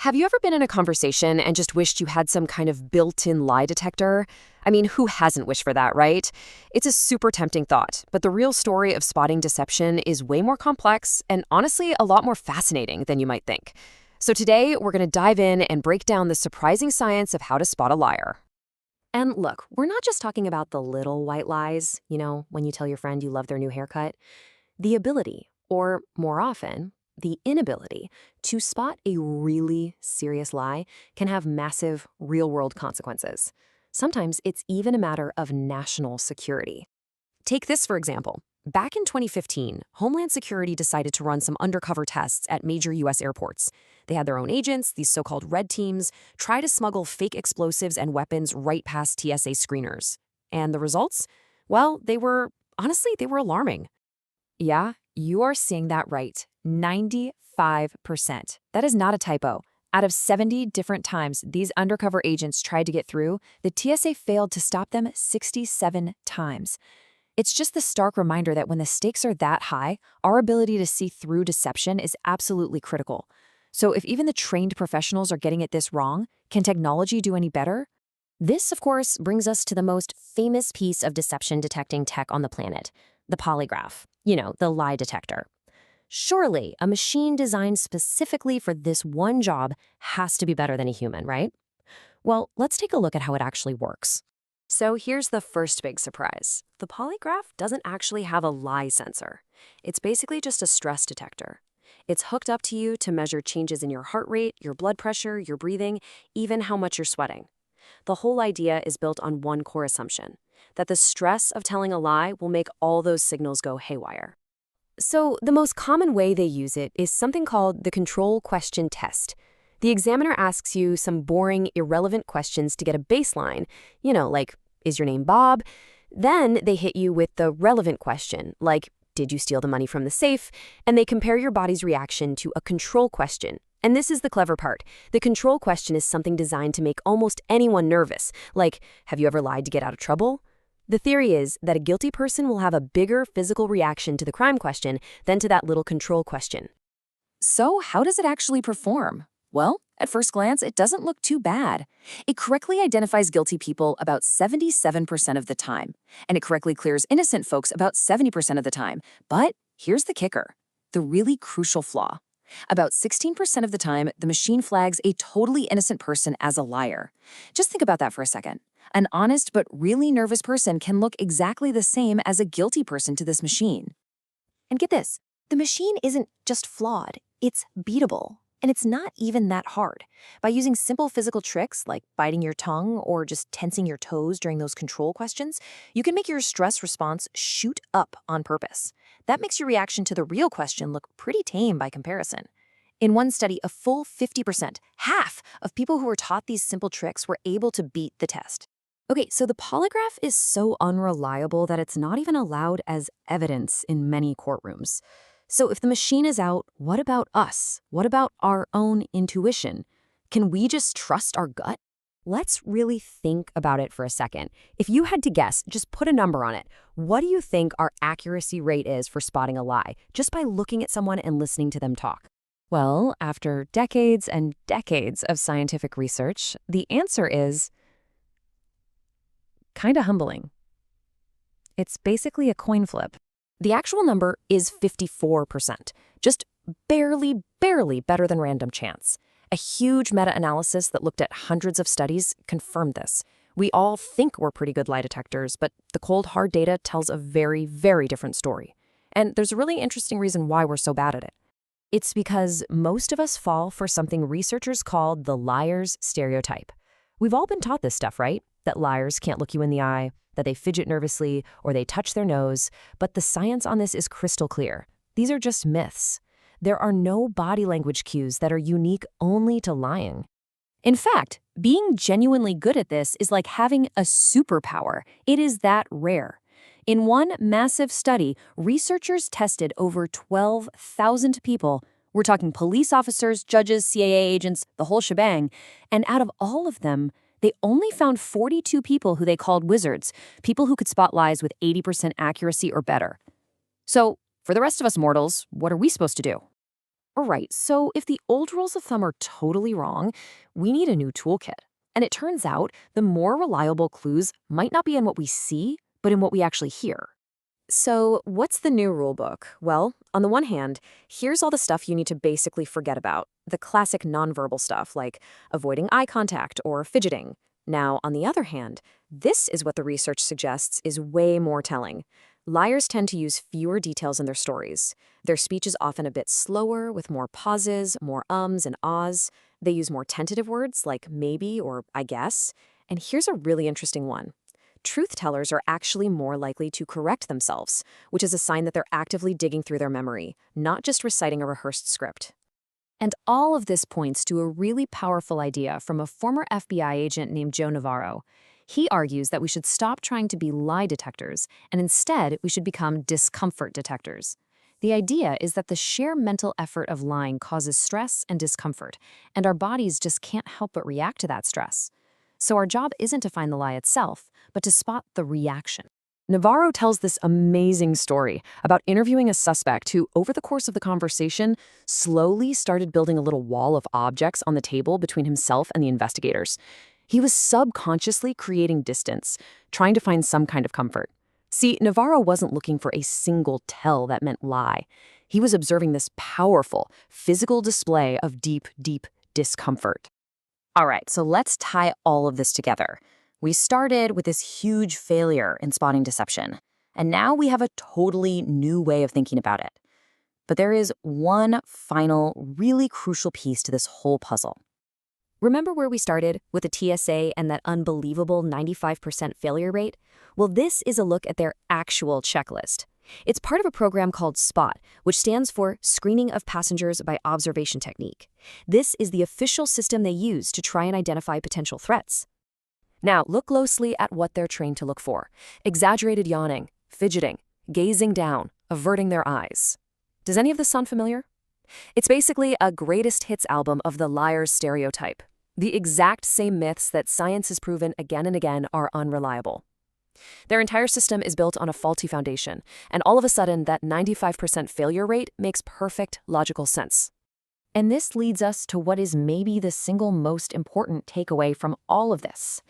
Have you ever been in a conversation and just wished you had some kind of built-in lie detector? I mean, who hasn't wished for that, right? It's a super tempting thought, but the real story of spotting deception is way more complex and honestly a lot more fascinating than you might think. So today, we're going to dive in and break down the surprising science of how to spot a liar. And look, we're not just talking about the little white lies, when you tell your friend you love their new haircut. The ability, or more often, the inability to spot a really serious lie can have massive real-world consequences. Sometimes it's even a matter of national security. Take this, for example. Back in 2015, Homeland Security decided to run some undercover tests at major U.S. airports. They had their own agents, these so-called red teams, try to smuggle fake explosives and weapons right past TSA screeners. And the results? Well, honestly, they were alarming. Yeah, you are seeing that right. 95%. That is not a typo. Out of 70 different times these undercover agents tried to get through, the TSA failed to stop them 67 times. It's just the stark reminder that when the stakes are that high, our ability to see through deception is absolutely critical. So if even the trained professionals are getting it this wrong, can technology do any better? This, of course, brings us to the most famous piece of deception detecting tech on the planet, the polygraph. The lie detector. Surely, a machine designed specifically for this one job has to be better than a human, right? Well, let's take a look at how it actually works. So here's the first big surprise. The polygraph doesn't actually have a lie sensor. It's basically just a stress detector. It's hooked up to you to measure changes in your heart rate, your blood pressure, your breathing, even how much you're sweating. The whole idea is built on one core assumption, that the stress of telling a lie will make all those signals go haywire. So the most common way they use it is something called the control question test. The examiner asks you some boring, irrelevant questions to get a baseline, like, is your name Bob? Then they hit you with the relevant question, like, did you steal the money from the safe? And they compare your body's reaction to a control question. And this is the clever part. The control question is something designed to make almost anyone nervous, like, have you ever lied to get out of trouble? The theory is that a guilty person will have a bigger physical reaction to the crime question than to that little control question. So how does it actually perform? Well, at first glance, it doesn't look too bad. It correctly identifies guilty people about 77% of the time, and it correctly clears innocent folks about 70% of the time. But here's the kicker, the really crucial flaw. About 16% of the time, the machine flags a totally innocent person as a liar. Just think about that for a second. An honest but really nervous person can look exactly the same as a guilty person to this machine. And get this, the machine isn't just flawed, it's beatable. And it's not even that hard. By using simple physical tricks like biting your tongue or just tensing your toes during those control questions, you can make your stress response shoot up on purpose. That makes your reaction to the real question look pretty tame by comparison. In one study, a full 50%, half of people who were taught these simple tricks were able to beat the test. Okay, so the polygraph is so unreliable that it's not even allowed as evidence in many courtrooms. So if the machine is out, what about us? What about our own intuition? Can we just trust our gut? Let's really think about it for a second. If you had to guess, just put a number on it. What do you think our accuracy rate is for spotting a lie, just by looking at someone and listening to them talk? Well, after decades and decades of scientific research, the answer is kind of humbling. It's basically a coin flip. The actual number is 54%, just barely better than random chance. A huge meta-analysis that looked at hundreds of studies confirmed this. We all think we're pretty good lie detectors, but the cold, hard data tells a very, very different story. And there's a really interesting reason why we're so bad at it. It's because most of us fall for something researchers call the liar's stereotype. We've all been taught this stuff, right? That liars can't look you in the eye, that they fidget nervously, or they touch their nose, but the science on this is crystal clear. These are just myths. There are no body language cues that are unique only to lying. In fact, being genuinely good at this is like having a superpower. It is that rare. In one massive study, researchers tested over 12,000 people. We're talking police officers, judges, CIA agents, the whole shebang. And out of all of them, they only found 42 people who they called wizards, people who could spot lies with 80% accuracy or better. So, for the rest of us mortals, what are we supposed to do? All right, so if the old rules of thumb are totally wrong, we need a new toolkit. And it turns out the more reliable clues might not be in what we see, but in what we actually hear. So, what's the new rule book? Well, on the one hand, here's all the stuff you need to basically forget about. The classic nonverbal stuff like avoiding eye contact or fidgeting. Now, on the other hand, this is what the research suggests is way more telling. Liars tend to use fewer details in their stories. Their speech is often a bit slower, with more pauses, more ums and ahs. They use more tentative words like maybe or I guess. And here's a really interesting one. Truth tellers are actually more likely to correct themselves, which is a sign that they're actively digging through their memory, not just reciting a rehearsed script. And all of this points to a really powerful idea from a former FBI agent named Joe Navarro. He argues that we should stop trying to be lie detectors, and instead we should become discomfort detectors. The idea is that the sheer mental effort of lying causes stress and discomfort, and our bodies just can't help but react to that stress. So our job isn't to find the lie itself, but to spot the reaction. Navarro tells this amazing story about interviewing a suspect who, over the course of the conversation, slowly started building a little wall of objects on the table between himself and the investigators. He was subconsciously creating distance, trying to find some kind of comfort. See, Navarro wasn't looking for a single tell that meant lie. He was observing this powerful, physical display of deep, deep discomfort. All right, so let's tie all of this together. We started with this huge failure in spotting deception, and now we have a totally new way of thinking about it. But there is one final, really crucial piece to this whole puzzle. Remember where we started with the TSA and that unbelievable 95% failure rate? Well, this is a look at their actual checklist. It's part of a program called SPOT, which stands for Screening of Passengers by Observation Technique. This is the official system they use to try and identify potential threats. Now, look closely at what they're trained to look for. Exaggerated yawning, fidgeting, gazing down, averting their eyes. Does any of this sound familiar? It's basically a greatest hits album of the liar's stereotype. The exact same myths that science has proven again and again are unreliable. Their entire system is built on a faulty foundation, and all of a sudden that 95% failure rate makes perfect logical sense. And this leads us to what is maybe the single most important takeaway from all of this.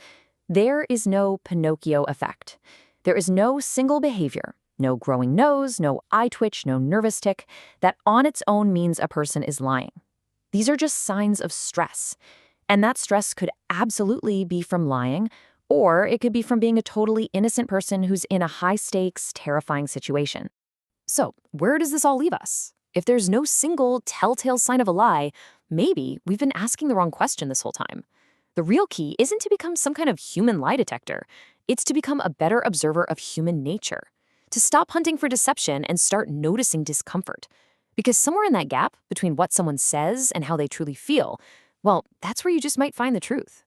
There is no Pinocchio effect. There is no single behavior, no growing nose, no eye twitch, no nervous tic, that on its own means a person is lying. These are just signs of stress. And that stress could absolutely be from lying, or it could be from being a totally innocent person who's in a high-stakes, terrifying situation. So, where does this all leave us? If there's no single telltale sign of a lie, maybe we've been asking the wrong question this whole time. The real key isn't to become some kind of human lie detector. It's to become a better observer of human nature, to stop hunting for deception and start noticing discomfort. Because somewhere in that gap between what someone says and how they truly feel, well, that's where you just might find the truth.